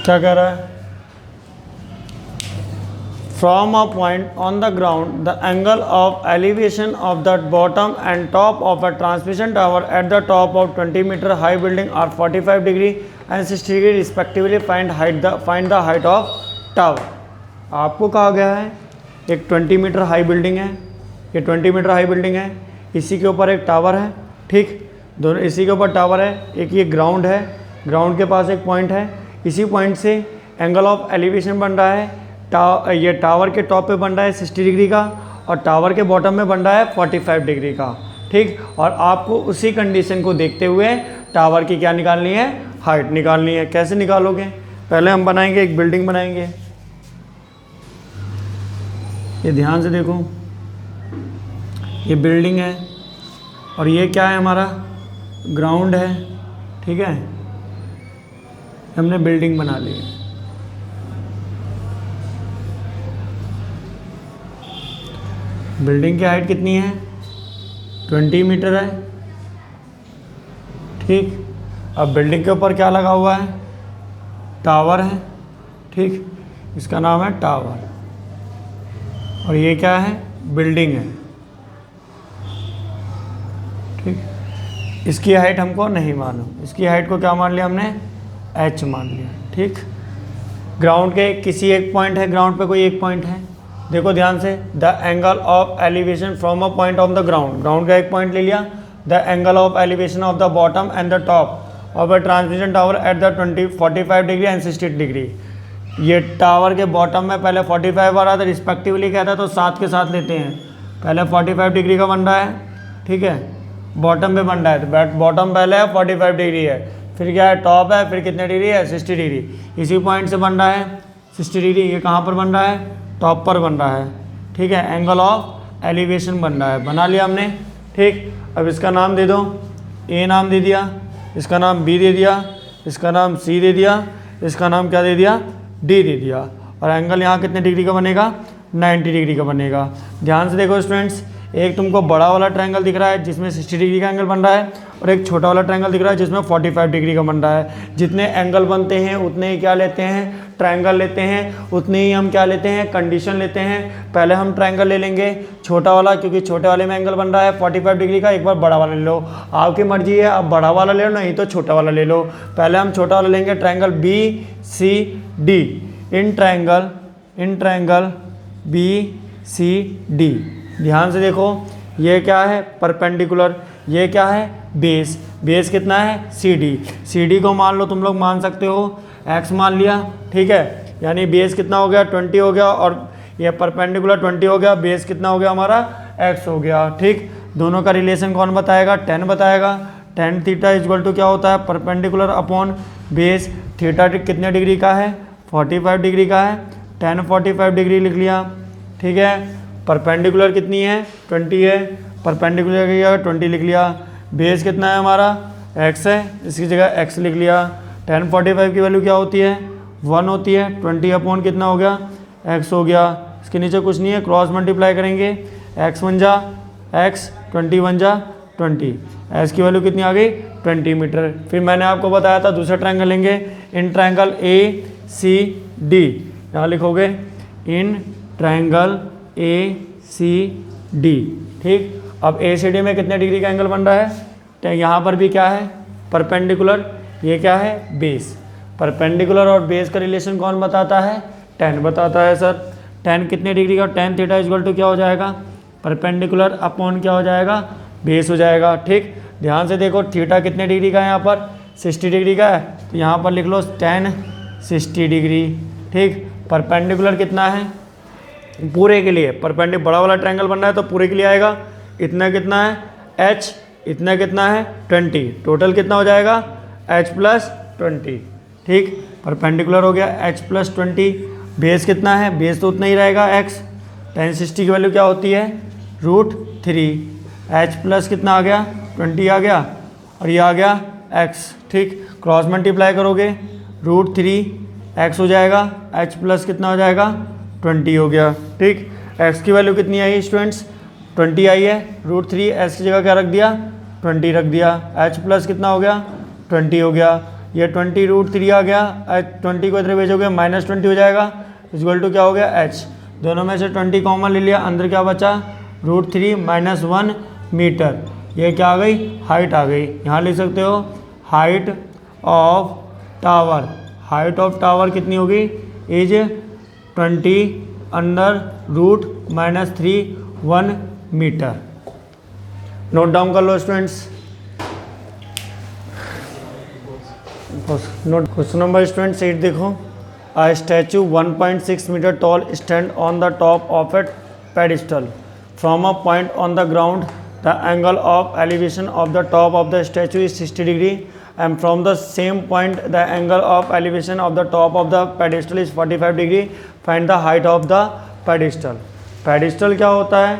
क्या कह रहा है, from a point on the ground the angle of elevation of the bottom and top of a transmission tower at the top of 20 metre high building are 45 degree and 60 degree respectively, find the height of tower. आपको कहा गया है एक 20 metre high building है, ये 20 metre high building है, इसी के ऊपर एक टावर है, ठीक, दोनों इसी के ऊपर टावर है, एक ये ग्राउंड है, ग्राउंड के पास एक पॉइंट है, इसी पॉइंट से एंगल ऑफ एलिवेशन बन रहा है, ये टावर के टॉप पे बन रहा है 60 डिग्री का और टावर के बॉटम में बन रहा है 45 डिग्री का, ठीक। और आपको उसी कंडीशन को देखते हुए टावर की क्या निकालनी है, हाइट निकालनी है। कैसे निकालोगे, पहले हम बनाएंगे एक बिल्डिंग बनाएंगे, ये ध्यान से देखो, ये बिल्डिंग है और ये क्या है, हमारा ग्राउंड है, ठीक है, हमने बिल्डिंग बना ली है। बिल्डिंग की हाइट कितनी है, 20 मीटर है, ठीक। अब बिल्डिंग के ऊपर क्या लगा हुआ है, टावर है, ठीक, इसका नाम है टावर, और ये क्या है, बिल्डिंग है, ठीक। इसकी हाइट हमको नहीं मालूम, इसकी हाइट को क्या मान लिया हमने, h मान लिया, ठीक। ग्राउंड के किसी एक पॉइंट है, ग्राउंड पे कोई एक पॉइंट है, देखो ध्यान से, the angle of elevation from a point of the ground, ground का एक पॉइंट ले लिया, the angle of elevation of the bottom and the top of a transmission tower at the 45 degree and 60 degree. ये tower के bottom में पहले 45 आ रहा था, रिस्पेक्टिवली कहता है तो साथ के साथ लेते हैं, पहले 45 डिग्री का बन रहा है, ठीक है, बॉटम पे बन रहा है, तो बॉटम पहले है 45 डिग्री है, फिर क्या है, टॉप है, फिर कितने डिग्री है, 60 डिग्री, इसी पॉइंट से बन रहा है 60 डिग्री। ये कहाँ पर बन रहा है, टॉप पर बन रहा है, ठीक है, एंगल ऑफ एलिवेशन बन रहा है, बना लिया हमने, ठीक। अब इसका नाम दे दो, ए नाम दे दिया, इसका नाम बी दे दिया, इसका नाम सी दे दिया, इसका नाम क्या दे दिया, डी दे दिया, और एंगल यहाँ कितने डिग्री का बनेगा, 90 डिग्री का बनेगा। ध्यान से देखो स्टूडेंट्स, एक तुमको बड़ा वाला ट्रायंगल दिख रहा है जिसमें 60 डिग्री का एंगल बन रहा है, और एक छोटा वाला ट्रायंगल दिख रहा है जिसमें 45 डिग्री का बन रहा है। जितने एंगल बनते हैं उतने ही क्या लेते हैं, ट्रायंगल लेते हैं, उतने ही हम क्या लेते हैं, कंडीशन लेते हैं। पहले हम ट्रायंगल ले लेंगे छोटा वाला, क्योंकि छोटे वाले में एंगल बन रहा है 45 डिग्री का, एक बार बड़ा वाला ले लो, आपकी मर्जी है, आप बड़ा वाला ले लो नहीं तो छोटा वाला ले लो। पहले हम छोटा वाला लेंगे, triangle B C D, in triangle B C D, ध्यान से देखो, ये क्या है, परपेंडिकुलर, ये क्या है, बेस, बेस कितना है, सी डी को मान लो, तुम लोग मान सकते हो x मान लिया, ठीक है, यानी बेस कितना हो गया, 20 हो गया, और ये परपेंडिकुलर 20 हो गया, बेस कितना हो गया हमारा, x हो गया, ठीक। दोनों का रिलेशन कौन बताएगा, tan बताएगा, tan थीटा इक्वल टू क्या होता है, परपेंडिकुलर अपॉन बेस, थीटा कितने डिग्री का है, 45 डिग्री का है, tan 45 डिग्री लिख लिया, ठीक है। परपेंडिकुलर कितनी है, 20 है, परपेंडिकुलर की जगह 20 लिख लिया, बेस कितना है हमारा, x है, इसकी जगह x लिख लिया। tan 45 की वैल्यू क्या होती है, 1 होती है, 20 अपॉन कितना हो गया, x हो गया, इसके नीचे कुछ नहीं है, क्रॉस मल्टीप्लाई करेंगे, x बन जा x, 20 बन जा 20, s की वैल्यू कितनी आ गई, 20 मीटर। फिर मैंने आपको बताया था दूसरा ट्रायंगल लेंगे, in triangle A C D, यहाँ लिखोगे in triangle A C D, ठीक। अब ए सी डी में कितने डिग्री का एंगल बन रहा है, तो यहाँ पर भी क्या है, परपेंडिकुलर, ये क्या है, बेस। परपेंडिकुलर और बेस का रिलेशन कौन बताता है, tan बताता है सर। tan कितने डिग्री का, tan थीटा इक्वल टू क्या हो जाएगा, परपेंडिकुलर अपॉन क्या हो जाएगा, बेस हो जाएगा, ठीक। ध्यान से देखो, थीटा कितने डिग्री का है, यहाँ पर 60 डिग्री का है, तो यहाँ पर लिख लो tan 60 डिग्री, ठीक। परपेंडिकुलर कितना है, पूरे के लिए, परपेंडिकुलर बड़ा वाला ट्रायंगल बन रहा है तो पूरे के लिए आएगा, इतना कितना है, h, इतना कितना है, 20, टोटल कितना हो जाएगा, h प्लस 20, ठीक। परपेंडिकुलर हो गया h प्लस 20, बेस कितना है, बेस तो उतना ही रहेगा x, tan 60 की वैल्यू क्या होती है, √3, h प्लस कितना आ गया, 20 आ गया, और ये आ गया x, ठीक। क्रॉस मल्टीप्लाई करोगे, √3 x हो जाएगा, h प्लस कितना हो जाएगा, 20 हो गया, ठीक। x की वैल्यू कितनी आई स्टूडेंट्स, 20 आई है, √3 s की जगह क्या रख दिया, 20 रख दिया, h प्लस कितना हो गया, 20 हो गया। ये 20√3 आ गया, 20 को इधर भेजोगे -20 हो जाएगा, इक्वल टू क्या हो गया h। दोनों में से 20 कॉमन ले लिया, अंदर क्या बचा √3 - 1 मीटर। ये क्या आ गई, हाइट आ गई। यहाँ लिख सकते हो height of tower. Height of tower कितनी होगी, is 20 under √-3 1 metre. Note down कर लो students. Note question number students 8 देखो। A statue 1.6 meter tall stand on the top of a pedestal. From a point on the ground, the angle of elevation of the top of the statue is 60 degree, and from the same point, the angle of elevation of the top of the pedestal is 45 degree. Find the height of the pedestal. Pedestal क्या होता है,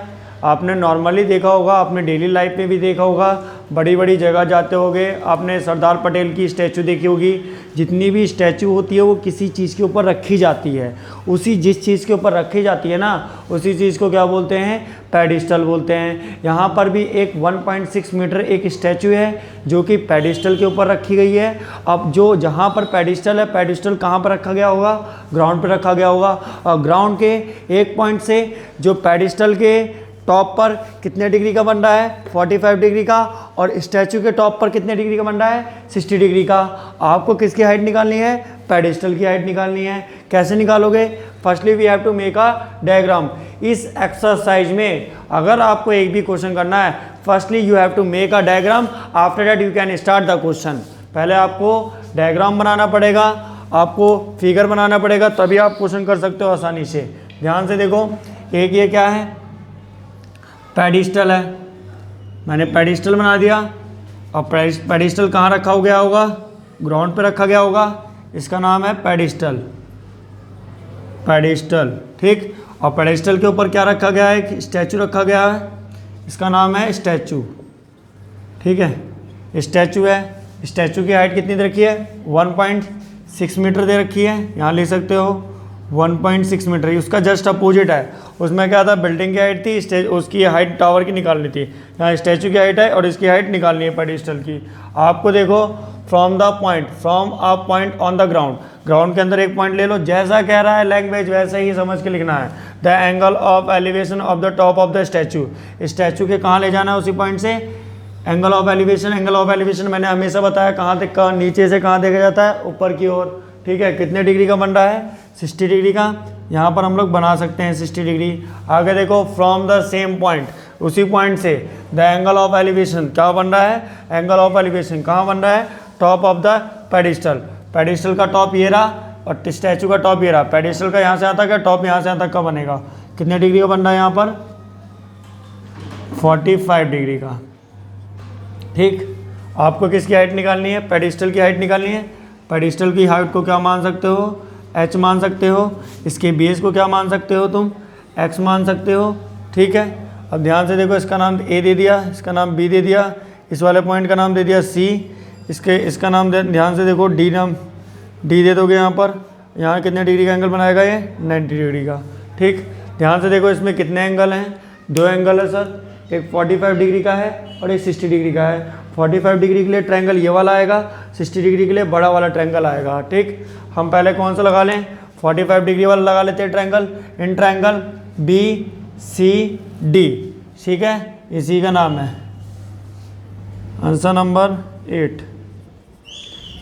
आपने normally देखा होगा, आपने daily life में भी देखा होगा, बड़ी बड़ी जगह जाते होगे, आपने सरदार पटेल की स्टैचू देखी होगी। जितनी भी स्टैचू होती है वो किसी चीज़ के ऊपर रखी जाती है, उसी जिस चीज़ के ऊपर रखी जाती है ना, उसी चीज़ को क्या बोलते हैं, पेडिस्टल बोलते हैं। यहाँ पर भी एक 1.6 मीटर एक स्टैचू है जो कि पेडिस्टल के ऊपर रखी गई है। अब जो जहाँ पर पेडिस्टल है, पेडिस्टल कहाँ पर रखा गया होगा, ग्राउंड पर रखा गया होगा। और ग्राउंड के एक पॉइंट से जो पेडिस्टल के टॉप पर कितने डिग्री का बन रहा है, 45 डिग्री का, और स्टैचू के टॉप पर कितने डिग्री का बन रहा है, 60 डिग्री का। आपको किसकी हाइट निकालनी है, पेडिस्टल की हाइट निकालनी है। कैसे निकालोगे, firstly we have to make a diagram. इस एक्सरसाइज में अगर आपको एक भी क्वेश्चन करना है, firstly you have to make a diagram, after that you can start the question. पहले आपको डायग्राम बनाना पड़ेगा, आपको फिगर बनाना पड़ेगा, तभी आप क्वेश्चन कर सकते हो आसानी से। ध्यान से देखो, एक ये क्या है, पेडिस्टल है, मैंने पेडिस्टल बना दिया। और पेडिस्टल कहाँ रखा हो गया होगा, ग्राउंड पे रखा गया होगा, इसका नाम है पेडिस्टल। पेडिस्टल, ठीक। और पेडिस्टल के ऊपर क्या रखा गया है, एक स्टैचू रखा गया है, इसका नाम है स्टैचू, ठीक है। स्टैचू है, स्टैचू की हाइट कितनी दे रखी है, 1.6 मीटर दे रखी है। यहाँ लिख सकते हो 1.6 मीटर। उसका जस्ट अपोजिट है, उसमें क्या था, बिल्डिंग की हाइट थी, उसकी हाइट टावर की निकालनी थी। यहाँ स्टैचू की हाइट है और इसकी हाइट निकालनी है पेडिस्टल की। आपको देखो, from a point on the ground, ground के अंदर एक पॉइंट ले लो, जैसा कह रहा है लैंग्वेज वैसे ही समझ के लिखना है। The angle of elevation of the top of the statue, statue के कहाँ ले जाना है, उसी पॉइंट से। एंगल ऑफ एलिवेशन मैंने हमेशा बताया कहाँ तक का, नीचे से कहाँ देखा जाता है, ऊपर की ओर, ठीक है। कितने डिग्री का बन रहा है, 60 डिग्री का। यहाँ पर हम लोग बना सकते हैं 60 डिग्री। आगे देखो, फ्रॉम द सेम पॉइंट, उसी पॉइंट से द एंगल ऑफ एलिवेशन क्या बन रहा है, एंगल ऑफ एलिवेशन कहाँ बन रहा है, top of the pedestal. Pedestal का टॉप ये रहा और स्टैचू का टॉप ये रहा। पेडिस्टल का यहाँ से यहाँ तक है, टॉप यहाँ से यहाँ तक का बनेगा। कितने डिग्री का बन रहा है यहाँ पर, 45 डिग्री का, ठीक। आपको किसकी हाइट निकालनी है, पेडिस्टल की हाइट निकालनी है। पेडिस्टल की हाइट को क्या मान सकते हो, h मान सकते हो। इसके बेस को क्या मान सकते हो तुम, x मान सकते हो, ठीक है। अब ध्यान से देखो, इसका नाम a दे दिया, इसका नाम b दे दिया, इस वाले पॉइंट का नाम दे दिया c, इसका नाम ध्यान से देखो d दे दोगे यहाँ पर। यहाँ कितने डिग्री का एंगल बनाएगा ये, 90 डिग्री का, ठीक। ध्यान से देखो, इसमें कितने एंगल हैं, 2 एंगल है सर, एक 45 डिग्री का है और एक 60 डिग्री का है। 45 डिग्री के लिए ट्रायंगल ये वाला आएगा, 60 डिग्री के लिए बड़ा वाला ट्रायंगल आएगा, ठीक। हम पहले कौन सा लगा लें, 45 डिग्री वाला लगा लेते हैं ट्रायंगल। इन ट्रायंगल BCD, ठीक है, इसी का नाम है आंसर नंबर 8।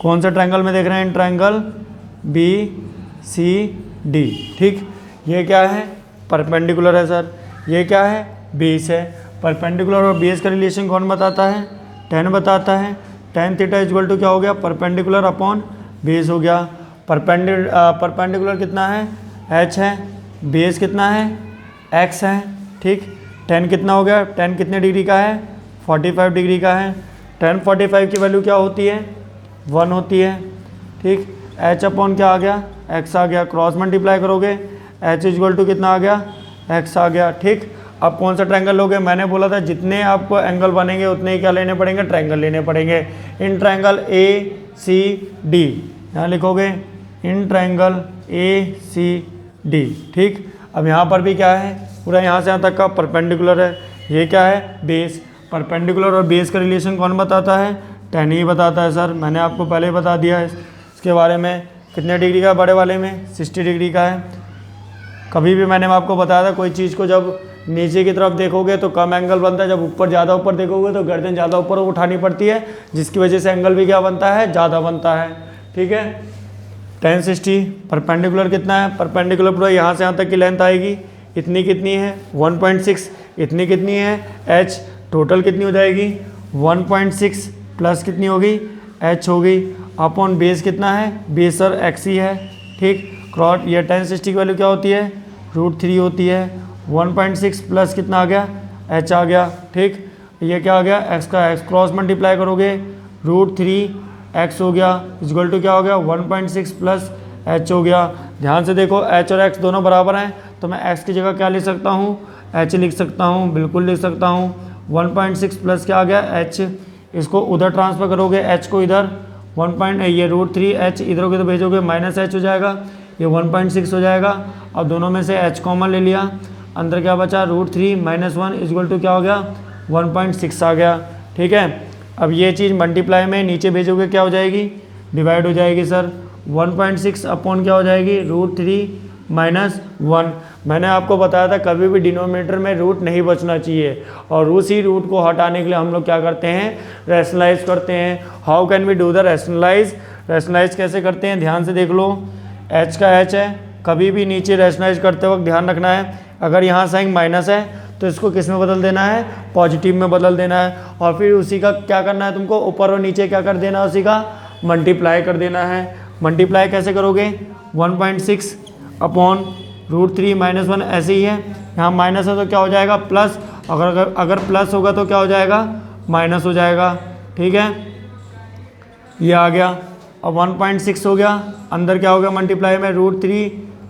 कौन सा ट्रायंगल में देख रहे हैं, इन ट्रायंगल BCD, ठीक। ये क्या है, परपेंडिकुलर है सर, ये क्या है, बेस है। परपेंडिकुलर और बेस का रिलेशन कौन बताता है, tan बताता है। tan थीटा इक्वल टू क्या हो गया, परपेंडिकुलर अपॉन बेस हो गया। परपेंडिकुलर कितना है, h है, बेस कितना है, x है, ठीक। tan कितना हो गया, tan कितने डिग्री का है, 45 डिग्री का है। tan 45 की वैल्यू क्या होती है, 1 होती है, ठीक। h अपॉन क्या आ गया, x आ गया, क्रॉस मल्टीप्लाई करोगे, h इक्वल टू कितना आ गया, x आ गया, ठीक। अब कौन सा ट्रायंगल लोगे, मैंने बोला था जितने आपको एंगल बनेंगे उतने ही क्या लेने पड़ेंगे, ट्रायंगल लेने पड़ेंगे। इन ट्रायंगल ACD, यहाँ लिखोगे इन ट्रायंगल ACD, ठीक। अब यहाँ पर भी क्या है, पूरा यहाँ से यहाँ तक का परपेंडिकुलर है। ये क्या है, बेस। परपेंडिकुलर और बेस का रिलेशन कौन बताता है, 10 ही बताता है सर, मैंने आपको पहले ही बता दिया है इसके बारे में। कितने डिग्री का है बड़े वाले में? 60 डिग्री का है। कभी भी मैंने आपको बताया था कोई चीज़ को जब नीचे की तरफ देखोगे तो कम एंगल बनता है, जब ऊपर ज़्यादा ऊपर देखोगे तो गर्दन ज़्यादा ऊपर उठानी पड़ती है, जिसकी वजह से एंगल भी क्या बनता है? ज़्यादा बनता है। ठीक है, 10 60 परपेंडिकुलर कितना है? परपेंडिकुलर पूरा यहाँ से यहाँ तक की लेंथ आएगी, इतनी कितनी है? 1.6। इतनी कितनी है? h। टोटल कितनी हो जाएगी? 1.6 प्लस कितनी होगी? h होगी, अपॉन बेस कितना है? बेस सर x ही है। ठीक, क्रॉस ये 10 60 की वैल्यू क्या होती है? √3 होती है। 1.6 प्लस कितना आ गया? h आ गया। ठीक, ये क्या आ गया? x का x क्रॉस मल्टीप्लाई करोगे √3 x हो गया, इक्वल टू क्या हो गया? 1.6 प्लस h हो गया। ध्यान से देखो, h और x दोनों बराबर हैं, तो मैं x की जगह क्या लिख सकता हूँ? h लिख सकता हूँ, बिल्कुल लिख सकता हूँ। 1.6 प्लस क्या आ गया? h। इसको उधर ट्रांसफ़र करोगे, h को इधर ये √3 h इधर को तो भेजोगे -h हो जाएगा, ये 1.6 हो जाएगा। अब दोनों में से h कॉमन ले लिया, अंदर क्या बचा? √3 - 1 इक्वल टू क्या हो गया? 1.6 आ गया। ठीक है, अब ये चीज़ मल्टीप्लाई में नीचे भेजोगे क्या हो जाएगी? डिवाइड हो जाएगी सर। 1.6 अपॉन क्या हो जाएगी? √3 - 1। मैंने आपको बताया था कभी भी डिनोमिनेटर में रूट नहीं बचना चाहिए, और उसी रूट को हटाने के लिए हम लोग क्या करते हैं? रैशनलाइज करते हैं। How can we do the rationalise? Rationalise कैसे करते हैं? ध्यान से देख लो, h का h है, कभी भी नीचे रैशनलाइज करते वक्त ध्यान रखना है, अगर यहाँ साइन माइनस है तो इसको किस में बदल देना है? पॉजिटिव में बदल देना है, और फिर उसी का क्या करना है तुमको? ऊपर और नीचे क्या कर देना है? उसी का मल्टीप्लाई कर देना है। मल्टीप्लाई कैसे करोगे? 1.6 अपॉन √3 - 1 ऐसे ही है, यहाँ माइनस है तो क्या हो जाएगा? प्लस। अगर प्लस होगा तो क्या हो जाएगा? माइनस हो जाएगा। ठीक है, ये आ गया। अब 1.6 हो गया, अंदर क्या हो गया? मल्टीप्लाई में √3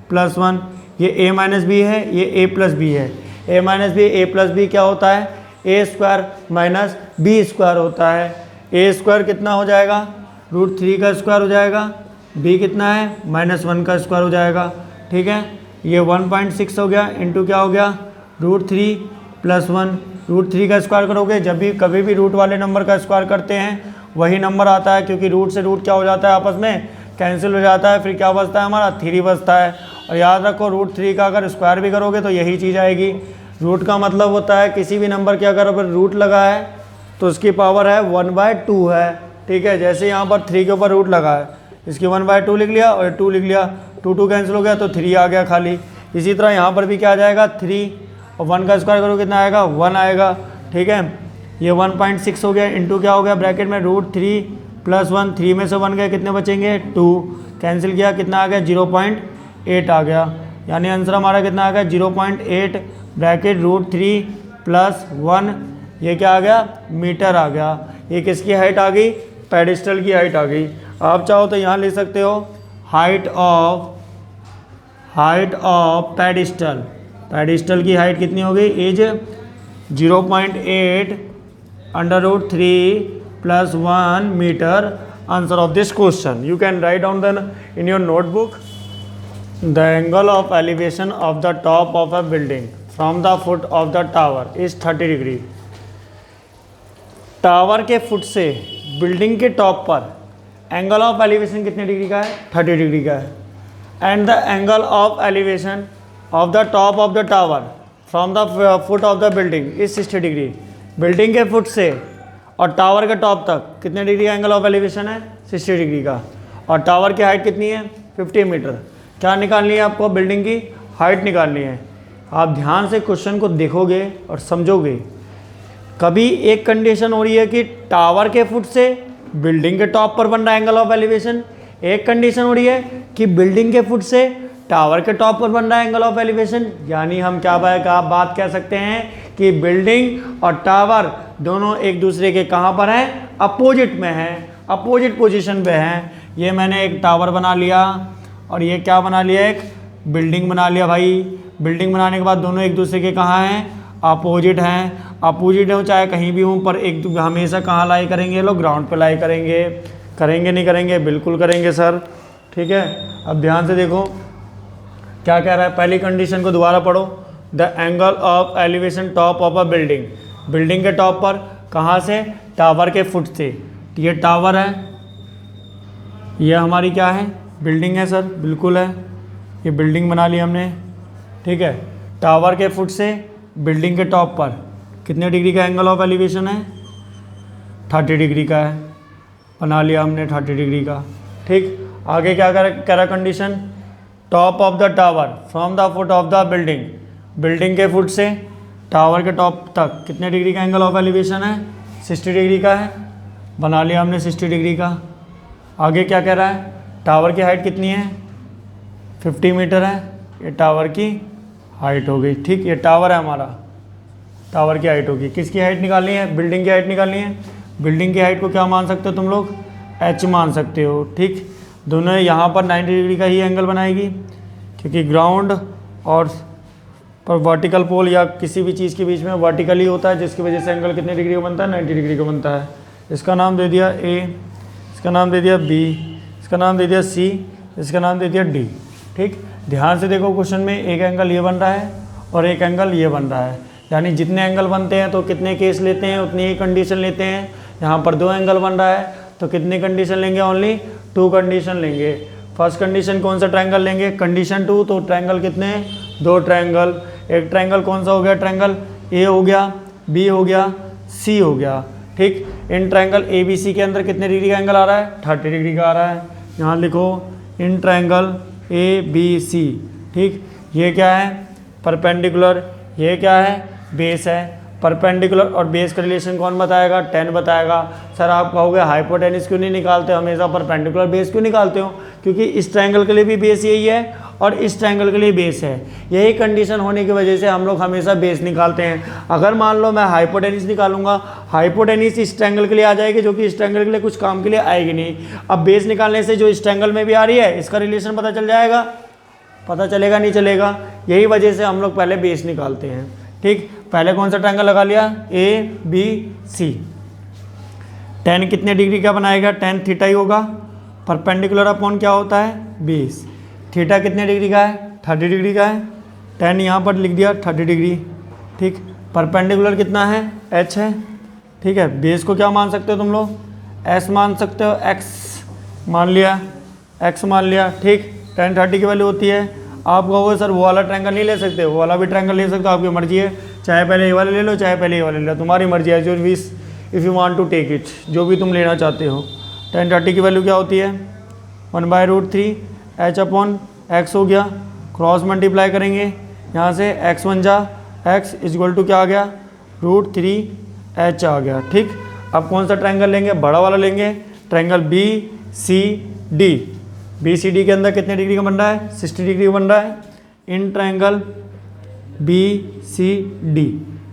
+ 1, ये a - b है, ये a + b है। a - b a + b क्या होता है? a² - b² होता है। a² कितना हो जाएगा? √3 का स्क्वायर हो जाएगा, b कितना है? -1 का स्क्वायर हो जाएगा। ठीक है, ये 1.6 हो गया, इंटू क्या हो गया? √3 + 1। √3 का स्क्वायर करोगे, जब भी कभी भी रूट वाले नंबर का स्क्वायर करते हैं वही नंबर आता है, क्योंकि रूट से रूट क्या हो जाता है? आपस में कैंसिल हो जाता है, फिर क्या बचता है? हमारा 3 बचता है। और याद रखो, √3 का अगर स्क्वायर भी करोगे तो यही चीज़ आएगी। रूट का मतलब होता है किसी भी नंबर के अगर रूट लगा है तो उसकी पावर है 1/2 है। ठीक है, जैसे यहाँ पर 3 के ऊपर रूट लगा है, इसकी 1/2 लिख लिया और 2 लिख लिया, 2 कैंसिल हो गया तो 3 आ गया खाली। इसी तरह यहाँ पर भी क्या आ जाएगा? 3, और 1 का स्क्वायर करो कितना आएगा? 1 आएगा। ठीक है, ये 1.6 हो गया, इंटू क्या हो गया? ब्रैकेट में √3 + 1, 3 में से 1 गए, कितने बचेंगे? 2, कैंसिल किया, कितना आ गया? 0.8 आ गया। यानी आंसर हमारा कितना आ गया? 0.8 ब्रैकेट √3 + 1, ये क्या आ गया? मीटर आ गया। ये किसकी हाइट आ गई? पेडिस्टल की हाइट आ गई। आप चाहो तो यहाँ लिख सकते हो हाइट ऑफ पेडिस्टल। पेडिस्टल की हाइट कितनी हो गई? Is 0.8 √3 + 1 metre. Answer of this question you can write down the in your notebook. The angle of elevation of the top of a building from the foot of the tower is 30 degree. Tower के foot से building के top पर angle of elevation कितने degree का है? 30 degree का है। And the angle of elevation of the top of the tower from the foot of the building is 60 degree. Building के फुट से और टावर के टॉप तक कितने डिग्री का एंगल ऑफ एलिवेशन है? 60 डिग्री का। और टावर की हाइट कितनी है? 50 मीटर। क्या निकालनी है आपको? बिल्डिंग की हाइट निकालनी है। आप ध्यान से क्वेश्चन को देखोगे और समझोगे। कभी एक कंडीशन हो रही है कि टावर के फुट से बिल्डिंग के टॉप पर बन रहा है एंगल ऑफ एलिवेशन, एक कंडीशन हो रही है कि बिल्डिंग के फुट से टावर के टॉप पर बन रहा है एंगल ऑफ एलिवेशन। यानी हम क्या बात कह सकते हैं कि बिल्डिंग और टावर दोनों एक दूसरे के कहाँ पर हैं? अपोजिट में हैं, अपोजिट पोजीशन पे हैं। ये मैंने एक टावर बना लिया और ये क्या बना लिया? एक बिल्डिंग बना लिया भाई। बिल्डिंग बनाने के बाद दोनों एक दूसरे के कहाँ हैं? अपोजिट हैं। अपोजिट हो चाहे कहीं भी हों, पर एक हमेशा कहाँ लाई करेंगे? ये लोग ग्राउंड पे लाई करेंगे। करेंगे नहीं करेंगे? बिल्कुल करेंगे सर। ठीक है, अब ध्यान से देखो क्या कह रहा है। पहली कंडीशन को दोबारा पढ़ो। The angle of elevation top of a building. Building के टॉप पर कहाँ से? टावर के फुट से। ये टावर है, ये हमारी क्या है, बिल्डिंग है सर, बिल्कुल है, ये बिल्डिंग बना ली हमने, ठीक है। टावर के फुट से बिल्डिंग के टॉप पर कितने डिग्री का एंगल ऑफ एलिवेशन है, 30 डिग्री का है, बना लिया हमने 30 डिग्री का, ठीक। आगे क्या करा condition, top of the tower from the foot of the building, building के फुट से टावर के टॉप तक कितने डिग्री का एंगल ऑफ एलिवेशन है, 60 डिग्री का है, बना लिया हमने 60 डिग्री का। आगे क्या कह रहा है, टावर की हाइट कितनी है, 50 मीटर है, ये टावर की हाइट हो गई, ठीक। ये टावर है हमारा, टावर की हाइट होगी, किसकी हाइट निकालनी है, बिल्डिंग की हाइट निकालनी है। बिल्डिंग की हाइट को क्या मान सकते हो तुम लोग, एच मान सकते हो, ठीक। दोनों यहाँ पर 90 डिग्री का ही एंगल बनाएगी, क्योंकि ग्राउंड और पर वर्टिकल पोल या किसी भी चीज़ के बीच में वर्टिकल ही होता है, जिसकी वजह से एंगल कितने डिग्री का बनता है, 90 डिग्री का बनता है। इसका नाम दे दिया ए, इसका नाम दे दिया बी, इसका नाम दे दिया सी, इसका नाम दे दिया डी, ठीक। ध्यान से देखो क्वेश्चन में एक एंगल ये बन रहा है और एक एंगल ये बन रहा है, यानी जितने एंगल बनते हैं तो कितने केस लेते हैं, उतनी ही कंडीशन लेते हैं। यहाँ पर 2 एंगल बन रहा है तो कितनी कंडीशन लेंगे, ओनली 2 कंडीशन लेंगे। फर्स्ट कंडीशन कौन सा ट्रायंगल लेंगे, कंडीशन 2, तो ट्रायंगल कितने हैं, 2 ट्रायंगल। एक ट्रायंगल कौन सा हो गया, ट्रायंगल ए हो गया, बी हो गया, सी हो गया, ठीक। In triangle A B C के अंदर कितने डिग्री का एंगल आ रहा है, 30 डिग्री का आ रहा है। यहाँ लिखो in triangle A B C, ठीक। ये क्या है, परपेंडिकुलर, ये क्या है, बेस है। परपेंडिकुलर और बेस का रिलेशन कौन बताएगा, 10 बताएगा। सर आप कहोगे हाइपोटेनिस क्यों नहीं निकालते, हमेशा परपेंडिकुलर बेस क्यों निकालते हो, क्योंकि इस ट्रायंगल के लिए भी बेस यही है और इस ट्रायंगल के लिए बेस है। यही कंडीशन होने की वजह से हम लोग हमेशा बेस निकालते हैं। अगर मान लो मैं हाइपोटेनिस निकालूंगा, हाइपोटेनिस इस ट्रायंगल के लिए आ जाएगी, जो कि इस ट्रायंगल के लिए कुछ काम के लिए आएगी नहीं। अब बेस निकालने से जो इस ट्रायंगल में भी आ रही है, इसका रिलेशन पता चल जाएगा, पता चलेगा नहीं चलेगा। यही वजह से हम लोग पहले बेस निकालते हैं, ठीक। पहले कौन सा ट्रायंगल लगा लिया, ए बी सी। 10 कितने डिग्री का बनाएगा, 10 थीटा ही होगा। परपेंडिकुलर अपॉन क्या होता है, 20। थीटा कितने डिग्री का है, 30 डिग्री का है। 10 यहाँ पर लिख दिया 30 डिग्री, ठीक। परपेंडिकुलर कितना है, एच है, ठीक है। बेस को क्या मान सकते हो तुम लोग, एस मान सकते हो, एक्स मान लिया, एक्स मान लिया, ठीक। 10 30 की वैल्यू होती है। आप कहोगे सर वो वाला ट्रायंगल नहीं ले सकते, वो वाला भी ट्रायंगल ले सकते हो, आपकी मर्जी है, चाहे पहले ये वाले ले लो चाहे पहले ये वाले ले लो, तुम्हारी मर्जी है, जो wish if you want to take it, जो भी तुम लेना चाहते हो। 10 30 की वैल्यू क्या होती है, 1/√3 एच अपॉन एक्स हो गया, क्रॉस मल्टीप्लाई करेंगे, यहाँ से एक्स बन जा एक्स इक्वल टू क्या आ गया, √3 एच आ गया, ठीक। अब कौन सा ट्रायंगल लेंगे, बड़ा वाला लेंगे, triangle B C D. B C D के अंदर कितने डिग्री का बन रहा है, 60 डिग्री का बन रहा है। In triangle B C D,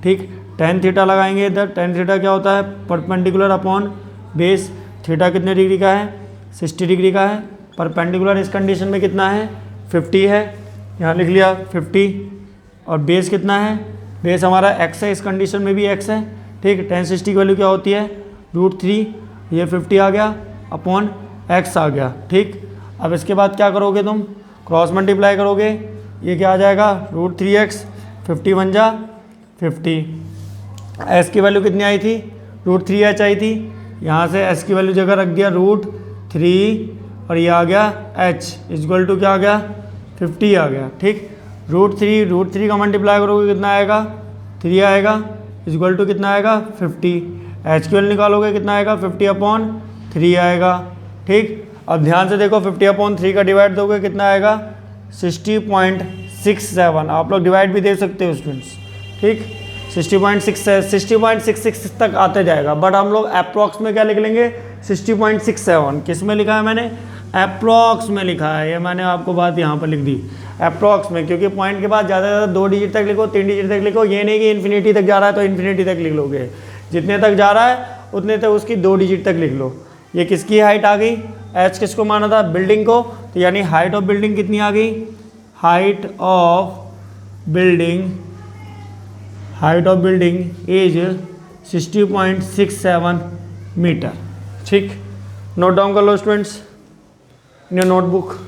ठीक। tan थीटा लगाएंगे इधर, tan थीटा क्या होता है, परपेंडिकुलर अपॉन बेस। थीटा कितने डिग्री का है, 60 डिग्री का है। परपेंडिकुलर इस कंडीशन में कितना है, 50 है, यहाँ लिख लिया 50। और बेस कितना है, बेस हमारा x है, इस कंडीशन में भी x है, ठीक। tan 60 की वैल्यू क्या होती है, √3, ये 50 आ गया अपॉन x आ गया, ठीक। अब इसके बाद क्या करोगे तुम, क्रॉस मल्टीप्लाई करोगे, ये क्या आ जाएगा, √3x, 50 बन जा 50। s की वैल्यू कितनी आई थी, √3h आई थी, यहाँ से s की वैल्यू जगह रख दिया √3 और ये आ गया h इक्वल टू क्या आ गया, 50 आ गया, ठीक। √3 का मल्टीप्लाई करोगे कितना आएगा, 3 आएगा, इक्वल टू कितना आएगा, 50। h की वैल्यू निकालोगे कितना आएगा, 50/3 आएगा, ठीक। अब ध्यान से देखो, 50/3 का डिवाइड दोगे कितना आएगा, 60.67। आप लोग डिवाइड भी दे सकते हो स्टूडेंट्स, ठीक। 60.66 तक आते जाएगा, बट हम लोग अप्रॉक्स में क्या लिख लेंगे, 60.67। किस में लिखा है मैंने, अप्रॉक्स में लिखा है, ये मैंने आपको बात यहाँ पर लिख दी अप्रॉक्स में, क्योंकि पॉइंट के बाद ज़्यादा से ज़्यादा 2 डिजिट तक लिखो, 3 डिजिट तक लिखो। ये नहीं कि इन्फिनिटी तक जा रहा है तो इन्फिनिटी तक लिख लोगे, जितने तक जा रहा है उतने तक उसकी 2 डिजिट तक लिख लो। ये किसकी हाइट आ गई, एच किसको माना था, बिल्डिंग को, तो यानी हाइट ऑफ बिल्डिंग कितनी आ गई, height of building is 60.67 metre, ठीक। नोट डाउन कर लो स्टूडेंट्स इन योर नोटबुक।